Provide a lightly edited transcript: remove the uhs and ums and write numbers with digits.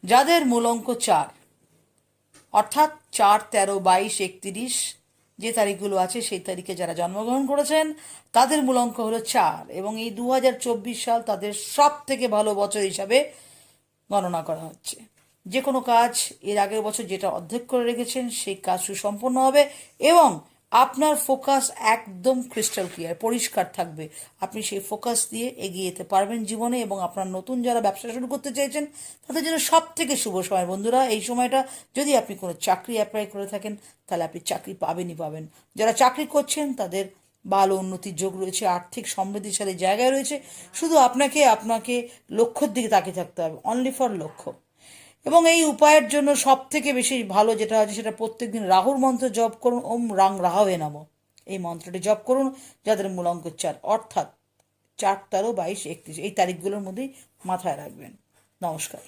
যাদের মূল অঙ্ক 4, অর্থাৎ 4, 13, 22, 31 যে তারিখগুলো আছে সেই তারিখে যারা জন্মগ্রহণ করেছেন তাদের মূল অঙ্ক হলো 4, এবং এই 2024 সাল তাদের সব থেকে ভালো বছর হিসাবে গণনা করা হচ্ছে। যে কোনো কাজ এর আগের বছর যেটা অর্ধেক করে রেখেছেন সেই কাজ সুসম্পন্ন হবে, এবং আপনার ফোকাস একদম ক্রিস্টাল ক্লিয়ার, পরিষ্কার থাকবে। আপনি সেই ফোকাস দিয়ে এগিয়ে যেতে পারবেন জীবনে, এবং আপনার নতুন যারা ব্যবসা শুরু করতে চাইছেন তাদের জন্য সব থেকে শুভ সময় বন্ধুরা এই সময়টা। যদি আপনি কোনো চাকরি অ্যাপ্লাই করে থাকেন তাহলে আপনি চাকরি পাবেনই পাবেন। যারা চাকরি করছেন তাদের ভালো উন্নতির যোগ রয়েছে, আর্থিক সমৃদ্ধিশালী জায়গায় রয়েছে। শুধু আপনাকে লক্ষ্যের দিকে তাকিয়ে থাকতে হবে, অনলি ফর লক্ষ্য। এবং এই উপায়ের জন্য সব থেকে বেশি ভালো যেটা আছে সেটা প্রত্যেকদিন রাহুর মন্ত্র জপ করুন, ওম রাং রাহবে নমঃ। এই মন্ত্রটি জপ করুন যাদের মূল অঙ্ক 4, অর্থাৎ 4, 13, 22, 31 এই তারিখগুলোর মধ্যেই মাথায় রাখবেন। নমস্কার।